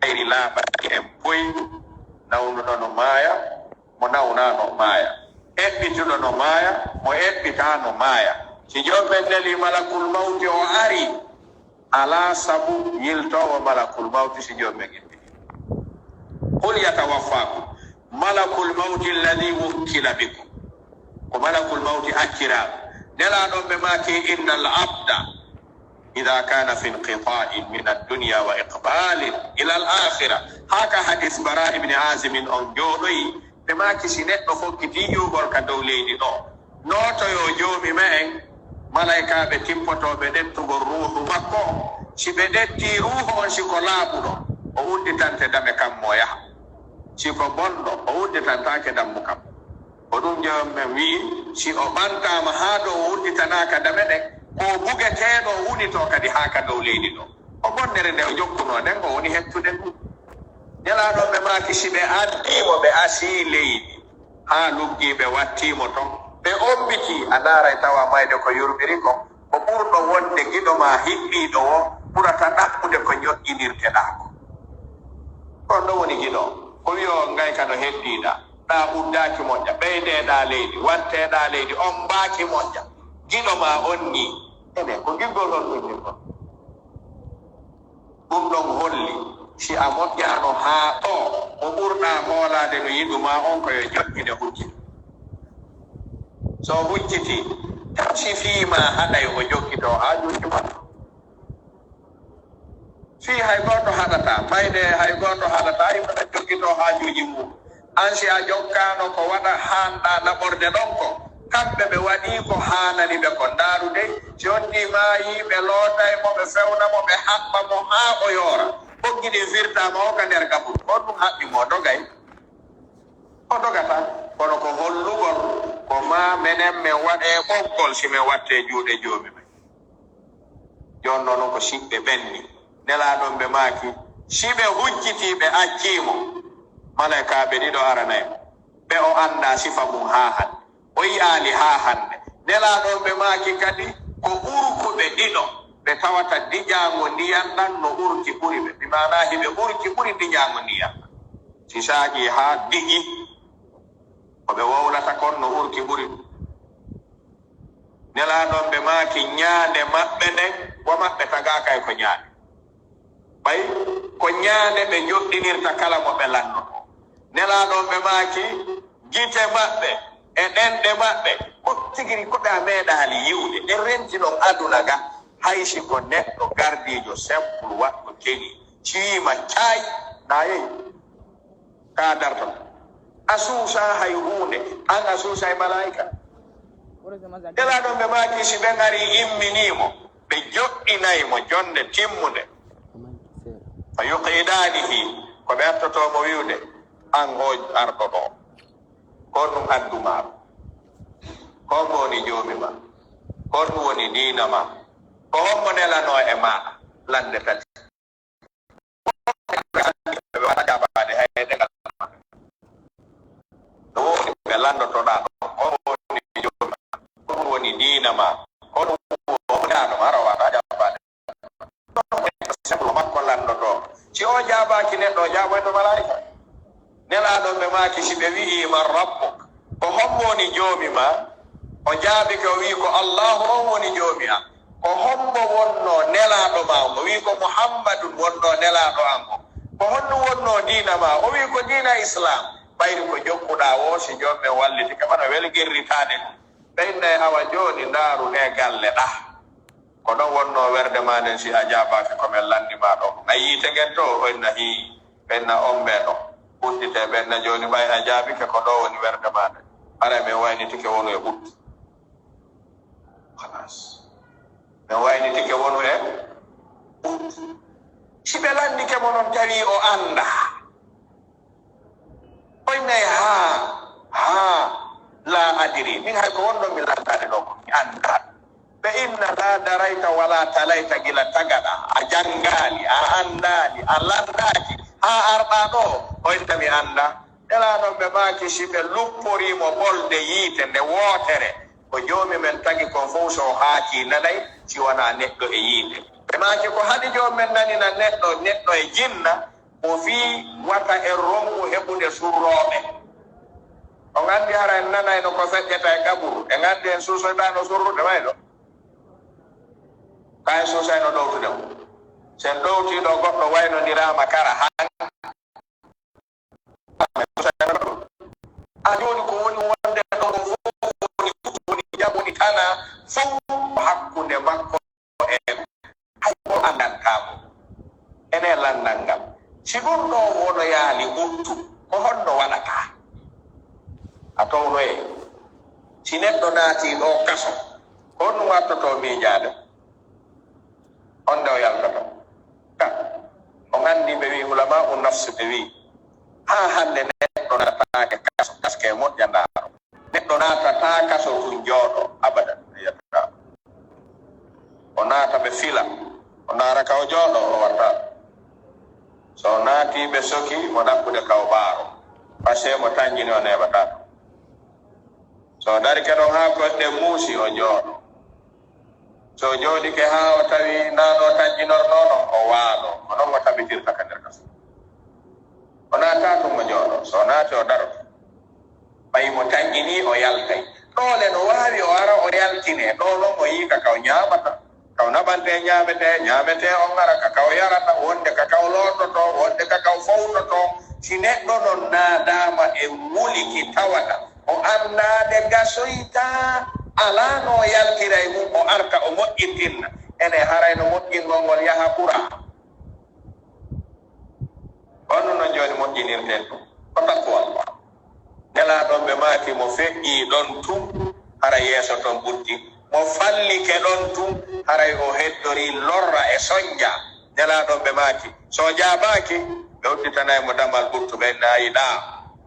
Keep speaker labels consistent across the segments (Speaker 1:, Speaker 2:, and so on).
Speaker 1: iri laaɓaki en poyru nawnuɗo no maaya mo nawnano maaya eɓɓituɗo no maaya mo eɓɓita no maaya si jomɓe neli malakul mawti o ari ala sabu yiltowo malakul mawti si jomɓe gindi qul yatawaffakum malakul mawti alladi wukkila bikum ko malakul mawti acciraɓe nelaɗon ɓe maki inna al abda ida kana fi inqita'in min ad-dunya wa iqbalin ila al-akhirah haka hadis bara ibn azim on joɗoyi ɓe maki si neɗɗo hokkiti ƴugol ka dow leydi ɗo notoyo joomi ma en malaikaɓe timpotoɓe ɗettugol ruuhu makko si ɓe ɗetti ruuhu on siko laaɓuɗo o udditante dame kam mo yaha siko bonɗo o udditantake dammu kam ko ɗum jommen wi si o ɓantama ha ɗo o udditanaka dame ɗen ko bugeteɗo wunito kadi ha ka dow leydi ɗo o bonnere nde o jokkuno nden ko woni hettude ndu nelaɗon ɓe maki si ɓe addimo ɓe asi leydi ha luggiɓe wattimo ton ɓe ombiti a daaray tawa mayde ko yurɓiri kon ko ɓurɗo wonde giɗo ma hiɓɓiɗo o ɓurata ɗaɓɓude ko ñoƴƴinirteɗa ko kon ɗo woni giɗo ko wi o ngay kano heddiɗa ɗa uddaki moƴƴa ɓeydeɗa leydi watteɗa leydi on mbaki moƴƴa giɗo ma on ni ene ko giggol on ɗum ni kon ɗum ɗon holli si a moƴƴano ha ɗo o ɓurɗa hoolade no yiɗuma on koyo joƴƴine huccita so hucciti si fiima haɗay o jokkito ha juutima fi hay goto haɗata mayde hay goto haɗata yimɓeɗa jokkito haajuji mum an si a jokkano ko waɗa hanɗa laɓorde ɗon ko kamɓe ɓe waɗi ko hanani ɓe ko ndaarude si on ɗi maayi ɓe lootay mo ɓe fewnamo ɓe haɓɓa mo ha o yoora ɓoggiɗi firtama o ka nder gabul on ɗum haɓɓimo dogay o dogata kono ko hollugol ko ma menen min waɗe ɓoggol si min watte juuɗe joomi men jon noon ko siɓɓe ɓenni nelaɗon ɓe maaki si ɓe hujjiti ɓe accimo malaikaɓe ɗiɗo aranaymo ɓe o anda sifa mum ha hande o yiyali ha hande nelaɗon ɓe maaki kadi ko urkuɓe ɗiɗo ɓe tawata diƴango ndiyan ɗan no urki ɓuri ɓe bimana hiɓe urki ɓuri diƴango ndiyan si saaƴi ha diƴi koɓe wowlata kon no urki ɓuri ɗum nelaɗon ɓe maaki ñaande maɓɓe nden wo maɓɓe tagakay ko ñaande ɓay ko ñaande ɓe joɗɗinirta kala mo ɓe lannoto nelaɗon ɓe maaki gite maɓɓe e ɗenɗe maɓɓe ko tigiri koɓe a meeɗaali yiwde ɗe renti ɗon aduna ga haysi ko neɗɗo gardijo simple waɗɗo keni ciima caay na yehi ka darto a suusa hay hunde an a suusa e malaika nelaɗon ɓe maaki si ɓe ngari imminimo ɓe joɗɗinaymo jonde timmude fa yuqidanihi ko ɓe artotomo wiwde an o arɗo ɗo kon ɗum addumaɗo kon mo woni joomi ma kon ɗum woni diina ma ko hommo nelano e maɗa lande tati ɓe waɗa jaɓade hay ɗegal ma ɗo woni ɓe landotoɗa ɗo kon woni joomi ma kon woni diina ma kon ɗum ara waɗa jaɓade seblo makko landoto si o jaabaki neɗɗo o jaaboyto malaika nelaɗon ɓe maaki si ɓe wi'i man rabbuk ko hommo woni joomi ma o jaabike o wi ko allahu on woni joomi am ko hommo wonno nelaɗo ma o wi ko muhammadun wonno nelaɗo am ko honno wonno diina ma o wi ko diina islam ɓayri ko jokkuɗa o si jomɓe walliti kamano welgirritade ɗum ɓeyna awa joni ndaaru ɗe galle ɗa ko ɗon wonno werde ma nden si a jaabaki komin landima ɗo a yiite gen to ɓenna hi ɓenna on ɓe ɗo uddite ɓenna joni ɓay a jaabike ko ɗo woni werde ma nden ara min waynitike wonu e ɓutti halas min waynitike wonu e ɓutti si ɓe landike mo noon tawi o anda oynayi ha la adiri min hay ko wonɗo mi landade ɗo ko mi anda ɓe inna la darayta wala talayta gila tagaɗa a jangali a andali a landaki ha arɗa ɗo oyta mi anda elaɗon ɓe maki si ɓe lupporimo ɓolde yiite nde wootere ko joomi men tagi kon fof so haaki nanay si wona neɗɗo e yiite ɓe maki ko haɗi joomi men nanina neɗɗo e jinna o fi wata e ronko heɓude surroɓe o gandi hara en nanayno ko feƴƴeta e gaburu e gandi en susoyɗano surrude wayɗo kay susayno ɗowtude mo sen ɗowtiɗo goɗɗo waynodirama kara a joni ko woni wonde ɗo ko fof woni jaɓoni tana fof hakkude makko e hayko andantamo ene landal ngal si ɗum ɗo wono yaali uttu ko honno waɗata a townoye si neɗɗo naati ɗo kaso ko honno wattoto miijade on nde o yaltoto ka o gandi ɓe wi ulama u nafse ɓe wi ha hande neɗɗo natake kaso kaske moƴƴandaro neɗɗo natata kaso tun jooɗo abadan yetta o naata ɓe fila o ndaara ka o jooɗo o warta so naati ɓe soki mo ɗakkude kaw baaro pasé mo tanjini o neɓata to so darike ɗon ha koɗɗe muusi o jooɗo so jooɗike ha o tawi nano tanjinornono o waalo o noon mo tabitirta ka nder kaso o naata tum mo jooɗo so naati o daroto ɓayi mo tanjini o yaltay ɗole no waawi o ara o yaltine ɗo noon o yiika kaw ñaamata kaw naɓante ñaamete on ara ka kaw yarata wonde ka kaw loototo wonde ka kaw fowtoto si neɗɗo non naadama e wuliki tawata o annade gasoyta ala no yaltira e mum o arta o moƴƴintinna ene harayno moƴƴingol ngol yaha ɓura onno no joni moƴƴinirten ɗum ko takkuwallah nelaɗon ɓe maaki mo feƴƴi ɗon tum hara yeeso ton ɓurti mo fallike ɗon tum haray o heddori lorra e soñja nelaɗon ɓe maaki so jaabaki ɓe udditanayi mo damal ɓurtuɓe nayiɗa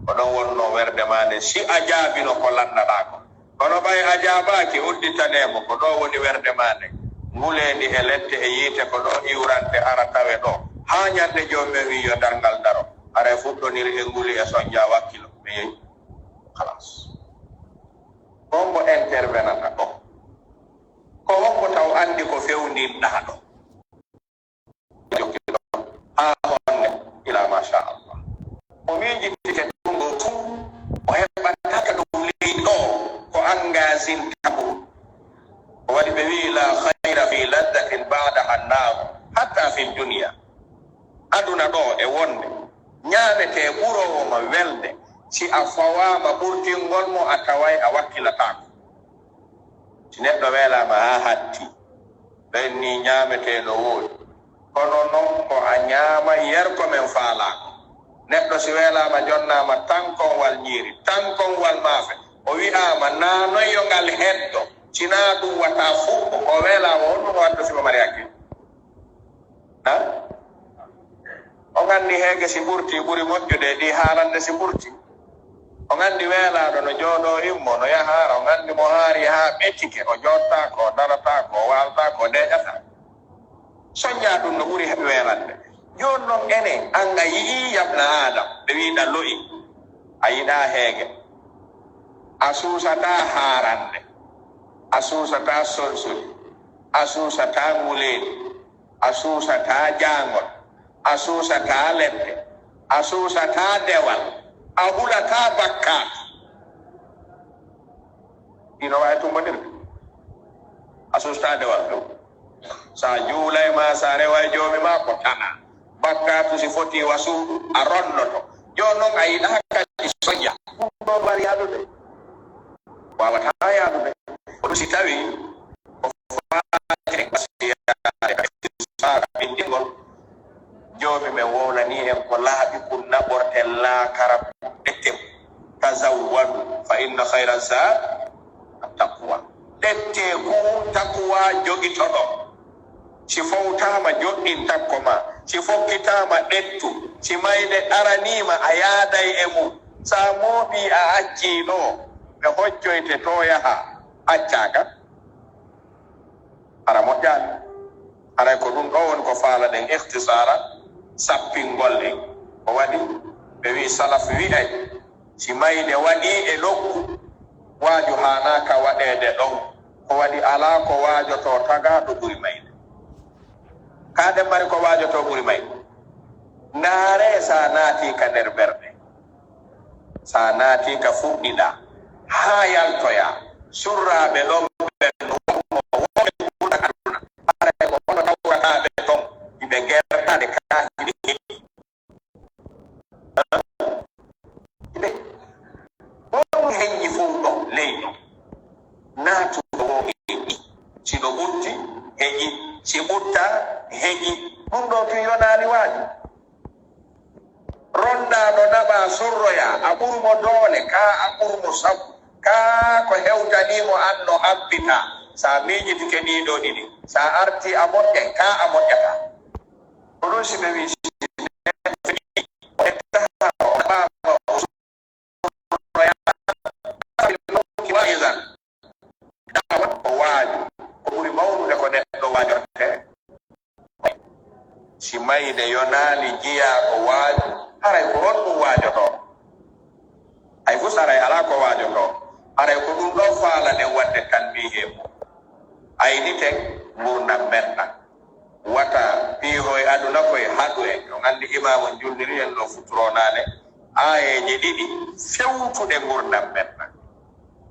Speaker 1: ko ɗon wonno werde ma nde si a jaabino ko lannaɗa ko kono ɓay a jaabaki udditanemo ko ɗo woni werde ma nde ngulendi e lette e yiite ko ɗo iwrante ara tawe ɗo ha ñande jomɓe wi yo darngal daro aray fuɗɗoniri e nguli e soñja wakkilo mi yeyi halas hombo intervenata ɗo ko hombo taw andi ko fewndinɗa ɗo jokkiɗo ha honne ila machallah o miijitike ɗumɗo tum o heɓataka ɗum leydi ɗo ko engagine tabu o waɗi ɓe wi la hayra fi laddatin badaha nnaru hatta fi dunia aduna ɗo e wonde ñaamete ɓurowoma welde si a fawama ɓurtingol mo a taway a wakkilatako si neɗɗo weelama ha hatti ɓen ni ñaamete no woodi kono noon ko a ñaama yerko men faalako neɗɗo si weelama jonnama tankonwal ñiiri tankonwal maafe o wi'ama nanoyo ngal heddo sina ɗum wata fuɗɗo o weelama honɗum watta simo mari hakkil ha o gandi heege si ɓurti ɓuri moƴƴude ɗi haalande si ɓurti o gandi weelaɗo no jooɗo immo no yahara o gandi mo haari ha ɓettike o jottako o daratako o waltako o deƴata soñña ɗum no ɓuri weelande joni noon ene anga yii yabna adam ɓe wiɗa loyi a yiɗa heege a suusata haarande a suusata solsoli a suusata nguleedi a suusata jaangol a suusata ledde a suusata dewal a hulata bakkaat ɗino wawi tumbodirde a suusata dewal ɗum sa juulay ma sa rewa e joomi ma ko tana bakkatu si foti wasu a ronnoto joni noon a yiɗa kadi soña ɗum ɗo wari yadude wawata yadude oɗum si tawi o faate bindingol joomi men wownani en ko laaɓi ɓur naɓorten laakara ɗettem tazawwadu fa inna hayra zad attaqwa ɗette ku takwa jogitoɗo si fowtama joɗɗin takko ma si fokkitama ɗettu si mayde ɗaranima a yaaday e mum sa mooɓi a acci ɗo ɓe hoccoyte to yaha accaka ara moƴƴani aray ko ɗum ɗo woni ko faala ɗen ihtisara sappingol en ko waɗi ɓe wi salaf wi'ay si mayde waɗi e nokku waaju hanaka waɗede ɗon ko waɗi ala ko waajoto taga ɗo ɓuri mayde kaɗen mari ko waajoto ɓuri mayde ndaare sanati ka nder berde sanati ka fuɗɗiɗa ha yaltoya surraɓe ɗon ɓe ko hono tawrataɓe ton iɓe gertade kahiɓe heɓi on heññi fof ɗo leyɗo naatuɗo o heƴi siɗo ɓutti heƴi si ɓutta heƴi ɗum ɗo tun yonani waaju rondaɗo naɓa sorroya a ɓurmo doole ka a ɓurmo sabu ka ko hewtanimo an no habbita sa miijitike ɗiɗo ɗiɗi sa arti a moƴƴe ka a moƴƴata ko ɗum si ɓe wi o waaju ko ɓuri mawnude ko neɗɗo waajorte si mayde yonali jiya ko waaju haray ko on ɗum waajoto hay fus haray ala ko waajoto haray ko ɗum ɗo faalane wadde tanbihe mum ayniten gurdam menɗa wata piihoye aduna koye haɗu en no anndi imamu julliri en ɗo futuronane ayeje ɗiɗi fewtuɗe gurdam menɗa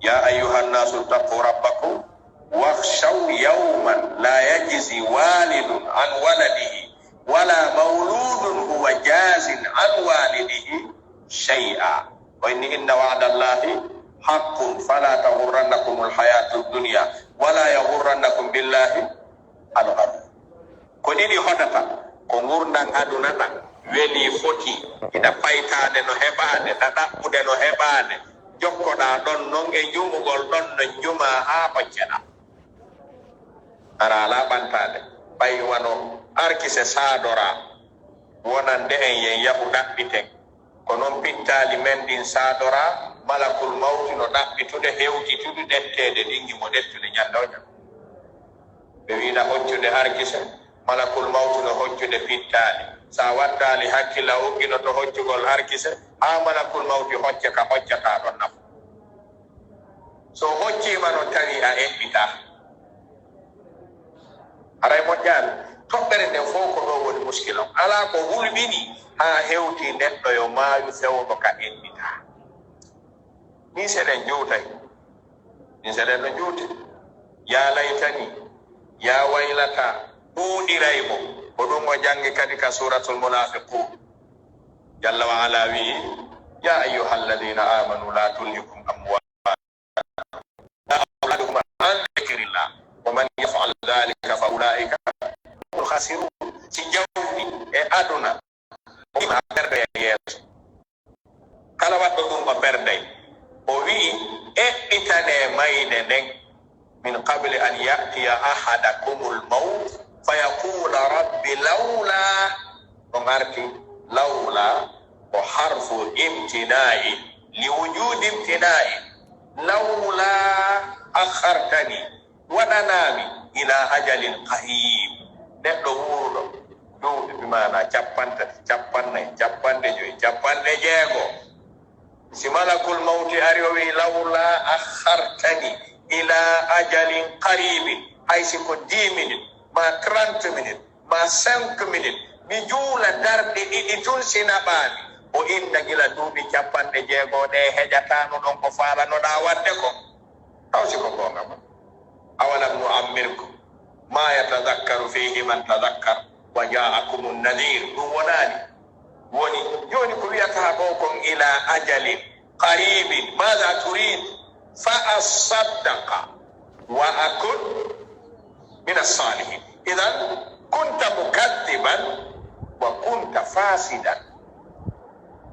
Speaker 1: ya ayyuhannasu taqu rabbakum wakhshaw yawman la yajzi walidun an waladihi wala mauludun huwa jazin an walidihi shay'a wa inna wa'dallahi haqqun fala taghurrannakum alhayatud dunya wala yaghurrannakum billahi al-ghurur ko ɗiɗi hodata ko gurdam aduna ɗan weli foti ina paytade no heɓade na ɗaɓɓude no heɓade jokkoɗa ɗon non e jumugol ɗon no juma ha ɓocceɗa ara laɓantade ɓay wano arkise saadora wonande en yen yahu ɗaɓɓiten ko noon pittali men ɗin saadora malakul mawti no ɗaɓɓitude hewtitude ɗettede ɗingi mo ɗettude ñanda o ñam ɓe wiina hoccude arkise malakul mawti no hoccude pittali sa waddali hakkilla uggino to hoccugol arkise ha malakul mawti hocce ka hoccata ɗon nafu so hoccima no tawi a eɓɓita aray moƴƴani toɓɓere nden fof ko ɗo woni muskila on ala ko hulɓini ha hewti neɗɗo yo maayu fewɗo ka eɓɓita ni seɗen juutay ni seɗen no juuti ya laytani ya waylata ɗuuɗiraymo ko ɗum o jangi kadi ka suratul munafiqun jalla wa ala wi ya ayyuha alladina amanu la tulhikum amwalukum an dhikrillah wa man yaf'al dhalika fa ulaika humul khasirun si jawdi e aduna ima perde yeeso kala waɗɗo ɗum o perday o wi'i eɓɓitane mayde nden min qable an ya'tiya ahadakumul mawt fayaqula rabbi lawla ɗo garti lawla ko harfu imtina'i liwujudi imtina'i lawla akhartani waɗanami ila ajalin qarib neɗɗo wuuɗo duuɓi bimana capanɗe joyi capanɗe jeego si malakul mawti ari o wi lawla akhartani ila ajalin qaribin haysi ko 10 minutes ma 30 minutes ma 5 minutes mi juula darɗe ɗiɗi tun sinaɓaami o inna gila duuɓi capanɗe jeegoɗe heƴatano ɗon ko faalanoɗa wadde ko tawsi ko gonga ma awalam nu ammirkum ma yatadakkaru fihi man tadakkar wa ja'akumun nadir ɗum wonani woni joni ko wiyata ɗo kon ila ajalin qaribin maha turid fa asaddaqa wa akun min as-salihin idan kunta mukaddiban wa kunta fasidan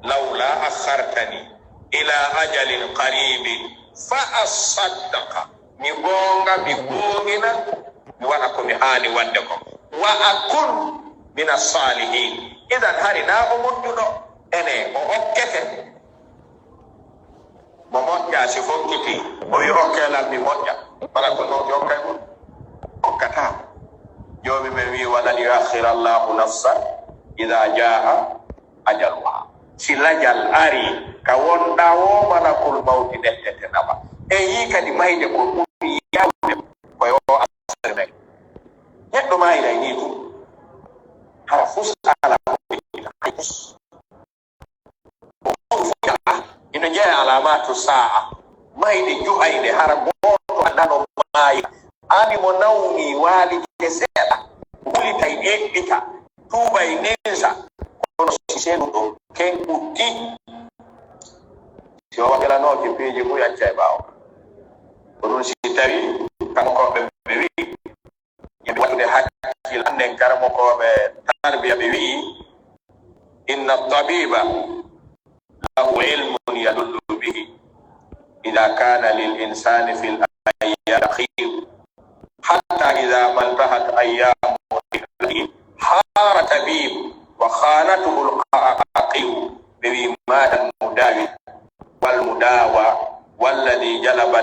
Speaker 1: lawla akhartani ila ajalin qaribin fa asaddaqa mi gonga mi gongina mi waɗa ko mi haani wadde ko wa akun min as-salihin idan hari na o moƴƴuɗo ene o hokkete mo moƴƴa si fokkiti o wi hokkelal mi moƴƴa wala ko noon yokkay mon hokkata joomi men wi walan yuakhira allahu nafsan ida jaa ajaluha si lajal ari ka wonɗa wo malakul mawti ɗettete naɓa e yi kadi mayde ko ɓuri yawde koye o asre nayyi neɗɗo mayida ni tum hara fus ala ko ɓeɗɗita alamatu saa mayde juhayde hara goto andano maayi ani mo nawni wali seeɗa wulitay ɗeɗɗita tuubay ninsa kono sisenu ɗo ken utti si o waɗelanoke peeji fu yacca e ɓaawo ko ɗum si tawi kankoɓe ɓe wii yimɓe wattude hakkil anden karamokoɓe tarbiya ɓe wii inna tabiba lahu ilmun yadullu bihi ida kana lil insani fi l ayyam khir hatta ida mantahat ayyamu hara tabib wa khanatuhu al-aqil bi mada mudawi wal mudawa walladhi jalaba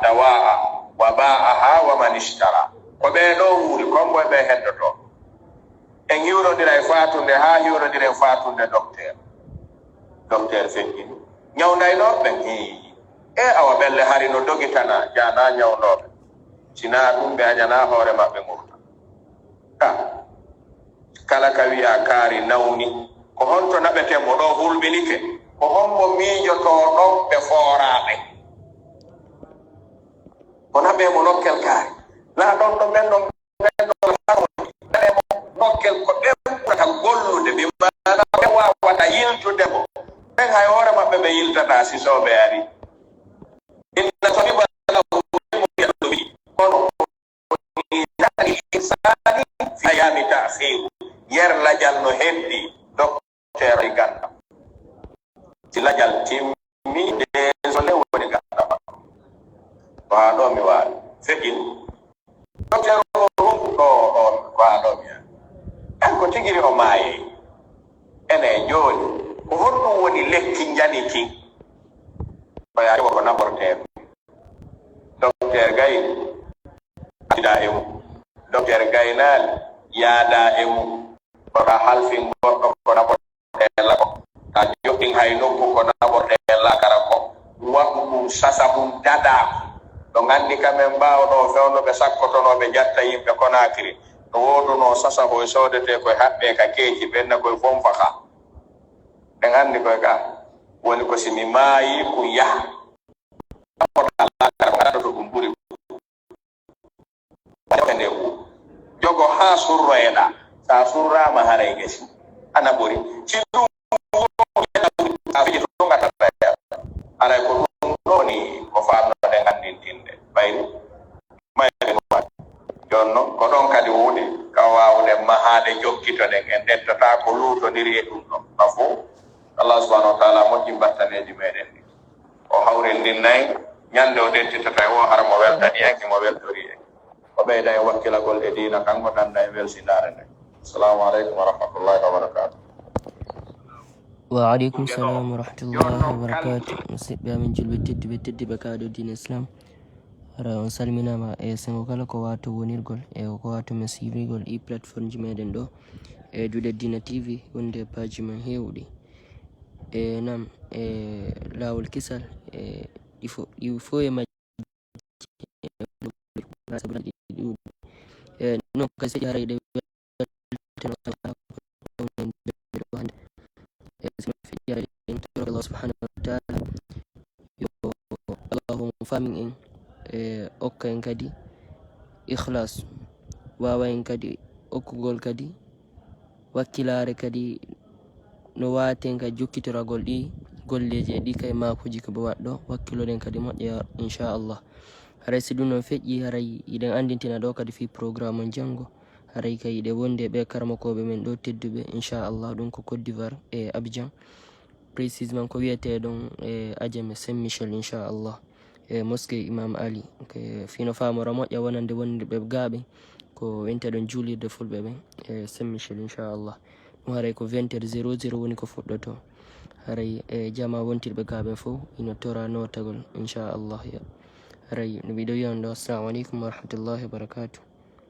Speaker 1: dawaa wa ba'aha wa man ishtara ko be do wuri kombo be heddoto en yurodira e fatunde ha yurodira e fatunde docteur fekki ñawnday no be e awa belle hari no dogitana jana ñawnoɓe sina ɗum ɓe añana hoore maɓɓe ngurta kala ka wiya kaari nawni ko honto naɓetemo ɗo hulɓinike ko hombo miijoto ɗon ɓe fooraɓe ko naɓemo nokkel kaari la ɗon ɗo ɓen ɗon ɓenɗoɗemo nokkel ko ɓe ɓurata gollude ɓe mana ɓe wawata yiltudemo ɓen hay hoore maɓɓe ɓe yiltata sisoɓe ari inna tabibalahu kono insani fi ayami ta'khir yer lajal no heddi docteur ganda si lajal timmi de so le woni ganda wa do mi wa fekin docteur o wa do mi en ko tigiri o maayi ene joni ko honno woni lekki jani ki ko ya ko naborte docteur gay ida emu docteur gaynal yaada emu ko ta halfin goddo ko naborte la ko ta jokin hay nokku ko naborte la kara ko waɗu sasahum dada ɗo gandi kamen mbawno fewno ɓe sakkotono ɓe jatta yimɓe Conakry no woduno sasaho e sodete koye haɓɓe ka keeji ɓenna koye fonfaka ɓe gandi koye ka woni ko simi maayi ko yaha aɗaɗo to ɗum ɓuri nde jogo ha surroyeɗa sa surrama haray gesi ana ɓuri si ɗum afiji to gatata aray ko ɗum ɗoni ko famnode gandintinde ɓayni mayde jonno ko ɗon kadi wuuɗi ka wawde mahade jokkitoɗen en ɗettata ko luutodiri e ɗum ɗon ka fo Allah subhanahu wa taala moƴƴi battaneji meɗen ɗi o hawrindinnayi ñande o ɗettitata e o hara mo weltani en mo weltori en o ɓeyda e wakkilagol e diina kanko danda e welsinare nde assalamu aleykum wa rahmatullahi wa barakatuh.
Speaker 2: وعليكم السلام ورحمة الله وبركاته. مسيبا من جلوة تدي بكادو دين الإسلام. را سلمنا ما سنغو كلا كواتو ونيرغول كواتو مسيريغول platform جمادن دو دودة دين تي في وندي باجي من هيودي نعم لاول كسال يفو يما no kasi hari de Allah subhanahu wa ta'ala yo Allahumma famin okka en kadi ikhlas wawa en kadi okkugol kadi wakkilare kadi no waten ka jokkitoragol ɗi golleje ɗi kay makuji ko bo waɗɗo wakkiloɗen kadi moƴƴa inchallah haray si ɗum noon feƴƴi haray iɗen andintina ɗo kadi fi programme on janggo haray kay ɗe wonde ɓe karmakoɓe men ɗo tedduɓe inchallah ɗum ko Côte d'Ivoire e Abidjan précisement ko wiyete ɗon Adjamé Saint Michel inchallah mosquée Imam Ali fino famora moƴƴa wonande wonde ɓe gaaɓe ko winteɗon juulirde fulɓe ɓen Saint Michel inchallah ɗum haray ko 20h00 woni ko fuɗɗoto haray jama wontirɓe gaaɓe fof ina tora notagol inchallah haray no mbiɗo wiyan ɗo assalamu aleykum wa rahmatullahi wa barakatuh.